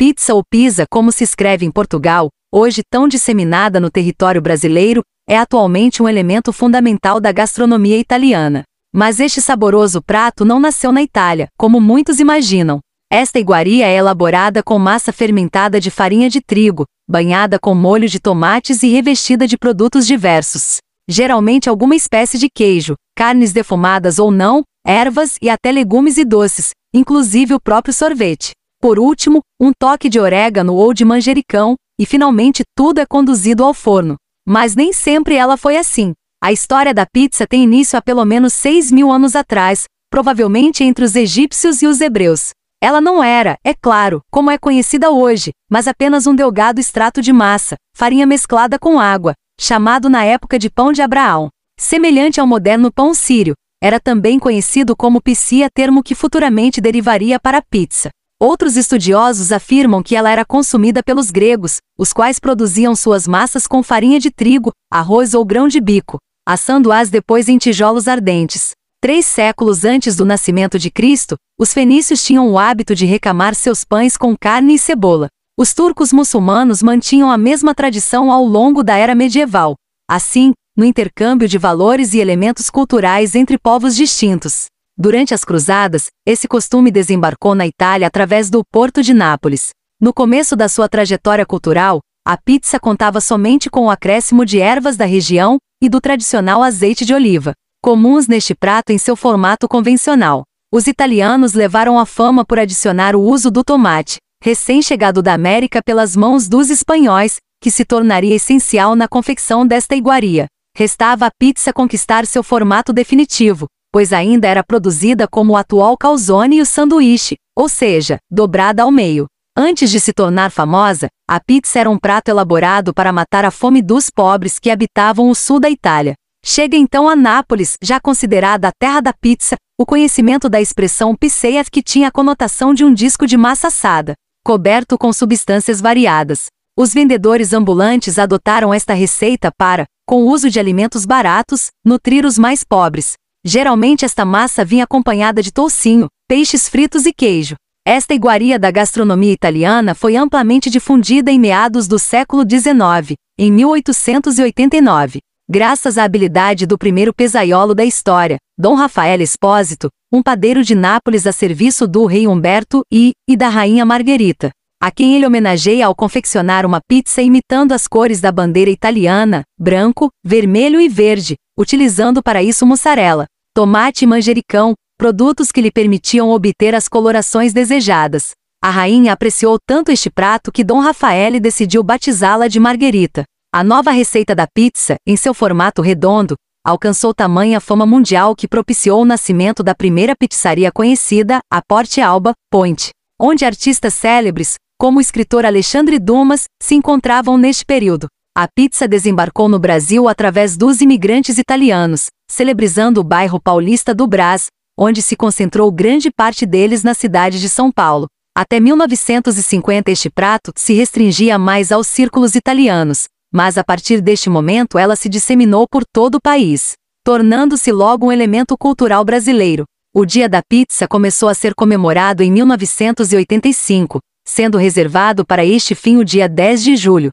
pizza ou pizza, como se escreve em Portugal, hoje tão disseminada no território brasileiro, é atualmente um elemento fundamental da gastronomia italiana. Mas este saboroso prato não nasceu na Itália, como muitos imaginam. Esta iguaria é elaborada com massa fermentada de farinha de trigo, banhada com molho de tomates e revestida de produtos diversos. Geralmente alguma espécie de queijo, carnes defumadas ou não, ervas e até legumes e doces, inclusive o próprio sorvete. Por último, um toque de orégano ou de manjericão, e finalmente tudo é conduzido ao forno. Mas nem sempre ela foi assim. A história da pizza tem início há pelo menos 6.000 anos atrás, provavelmente entre os egípcios e os hebreus. Ela não era, é claro, como é conhecida hoje, mas apenas um delgado extrato de massa, farinha mesclada com água, chamado na época de pão de Abraão. Semelhante ao moderno pão sírio, era também conhecido como piscia, termo que futuramente derivaria para pizza. Outros estudiosos afirmam que ela era consumida pelos gregos, os quais produziam suas massas com farinha de trigo, arroz ou grão de bico, assando-as depois em tijolos ardentes. 3 séculos antes do nascimento de Cristo, os fenícios tinham o hábito de recamar seus pães com carne e cebola. Os turcos muçulmanos mantinham a mesma tradição ao longo da era medieval. Assim, no intercâmbio de valores e elementos culturais entre povos distintos. Durante as cruzadas, esse costume desembarcou na Itália através do Porto de Nápoles. No começo da sua trajetória cultural, a pizza contava somente com o acréscimo de ervas da região e do tradicional azeite de oliva, comuns neste prato em seu formato convencional. Os italianos levaram a fama por adicionar o uso do tomate, recém-chegado da América pelas mãos dos espanhóis, que se tornaria essencial na confecção desta iguaria. Restava à pizza conquistar seu formato definitivo, pois ainda era produzida como o atual calzone e o sanduíche, ou seja, dobrada ao meio. Antes de se tornar famosa, a pizza era um prato elaborado para matar a fome dos pobres que habitavam o sul da Itália. Chega então a Nápoles, já considerada a terra da pizza, o conhecimento da expressão pizzeia, que tinha a conotação de um disco de massa assada, coberto com substâncias variadas. Os vendedores ambulantes adotaram esta receita para, com o uso de alimentos baratos, nutrir os mais pobres. Geralmente esta massa vinha acompanhada de toucinho, peixes fritos e queijo. Esta iguaria da gastronomia italiana foi amplamente difundida em meados do século XIX, em 1889. Graças à habilidade do primeiro pezzaiolo da história, Dom Rafael Espósito, um padeiro de Nápoles a serviço do rei Humberto e da rainha Margherita, a quem ele homenageia ao confeccionar uma pizza imitando as cores da bandeira italiana, branco, vermelho e verde, utilizando para isso mussarela, tomate e manjericão, produtos que lhe permitiam obter as colorações desejadas. A rainha apreciou tanto este prato que Dom Rafael decidiu batizá-la de Margherita. A nova receita da pizza, em seu formato redondo, alcançou tamanha fama mundial que propiciou o nascimento da primeira pizzaria conhecida, a Porte Alba, Ponte, onde artistas célebres, como o escritor Alexandre Dumas, se encontravam neste período. A pizza desembarcou no Brasil através dos imigrantes italianos, celebrizando o bairro paulista do Brás, onde se concentrou grande parte deles na cidade de São Paulo. Até 1950 este prato se restringia mais aos círculos italianos, mas a partir deste momento ela se disseminou por todo o país, tornando-se logo um elemento cultural brasileiro. O Dia da Pizza começou a ser comemorado em 1985, sendo reservado para este fim o dia 10 de julho,